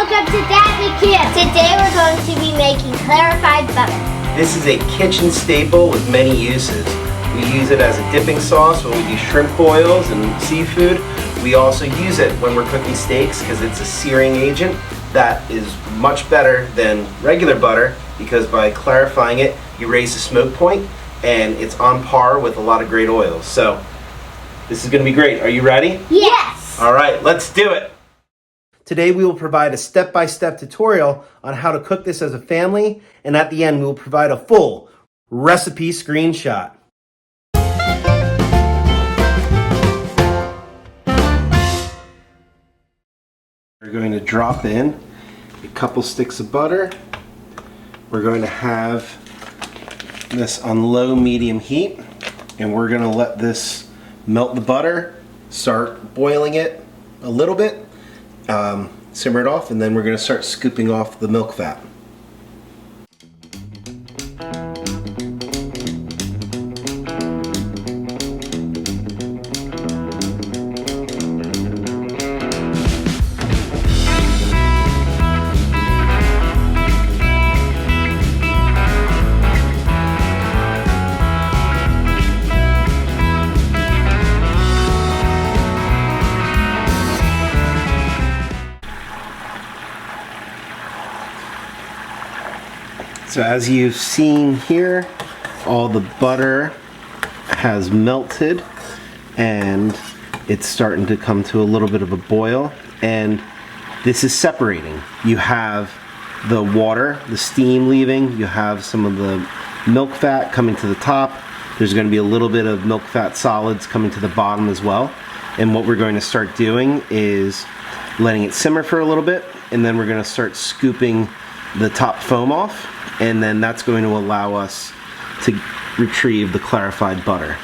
welcome to DadBQ. Today we're going to be making clarified butter. This is a kitchen staple with many uses. We use it as a dipping sauce when we do shrimp boils and seafood. We also use it when we're cooking steaks because it's a searing agent that is much better than regular butter because by clarifying it, you raise the smoke point and it's on par with a lot of great oils. So this is going to be great. Are you ready? Yes! All right, let's do it. Today we will provide a step-by-step tutorial on how to cook this as a family, and at the end we will provide a full recipe screenshot. We're going to drop in a couple sticks of butter. We're going to have this on low-medium heat, and we're going to let this melt the butter, start boiling it a little bit. Simmer it off, and then we're going to start scooping off the milk fat. So as you've seen here, all the butter has melted and it's starting to come to a little bit of a boil, and this is separating. You have the water, the steam leaving, you have some of the milk fat coming to the top. There's going to be a little bit of milk fat solids coming to the bottom as well. And what we're going to start doing is letting it simmer for a little bit, and then we're going to start scooping the top foam off, and then that's going to allow us to retrieve the clarified butter.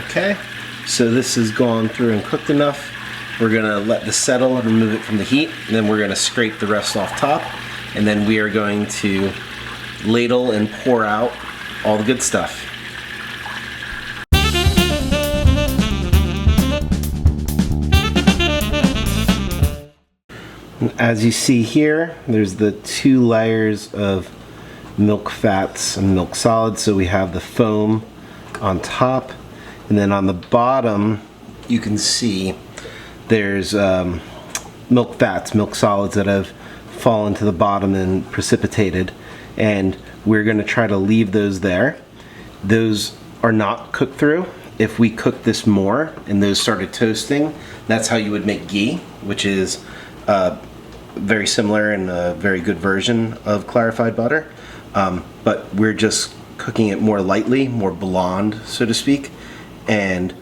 Okay, so this has gone through and cooked enough. We're gonna let this settle and remove it from the heat, and then we're gonna scrape the rest off top, and then we are going to ladle and pour out all the good stuff. As you see here, there's the 2 layers of milk fats and milk solids. So we have the foam on top, and then on the bottom you can see there's milk fats, milk solids that have fallen to the bottom and precipitated, and we're going to try to leave those there. Those are not cooked through. If we cook this more and those started toasting, that's how you would make ghee, which is very similar and a very good version of clarified butter, but we're just cooking it more lightly, more blonde, so to speak, and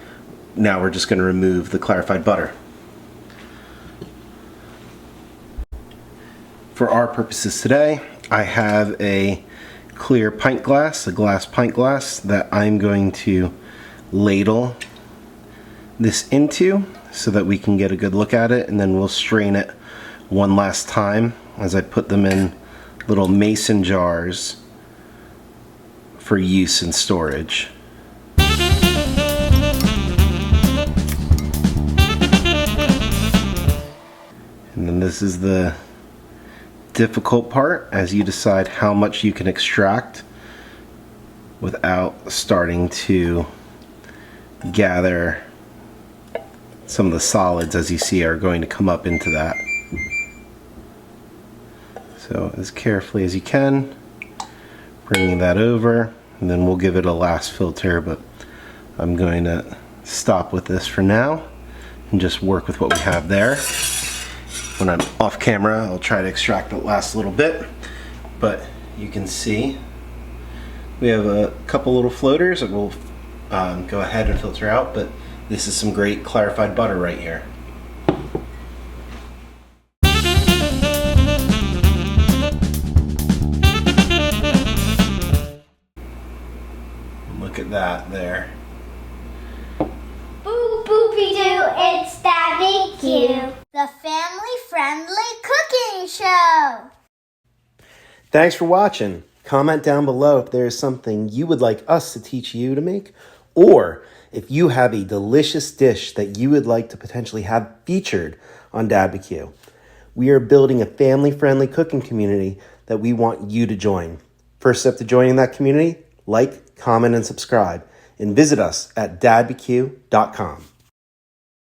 now we're just going to remove the clarified butter. For our purposes today, I have a clear pint glass, a glass pint glass, that I'm going to ladle this into so that we can get a good look at it, and then we'll strain it one last time as I put them in little mason jars for use in storage. And then this is the difficult part as you decide how much you can extract without starting to gather some of the solids, as you see, are going to come up into that. So as carefully as you can, bringing that over, and then we'll give it a last filter, but I'm going to stop with this for now and just work with what we have there. When I'm off camera, I'll try to extract the last little bit, but you can see we have a couple little floaters that we'll go ahead and filter out, but this is some great clarified butter right here. Look at that there. Boo boopy-doo, it's DadBQ, the family-friendly cooking show. Thanks for watching. Comment down below if there is something you would like us to teach you to make, or if you have a delicious dish that you would like to potentially have featured on DadBQ. We are building a family-friendly cooking community that we want you to join. First step to joining that community, like, comment, and subscribe, and visit us at dadbq.com.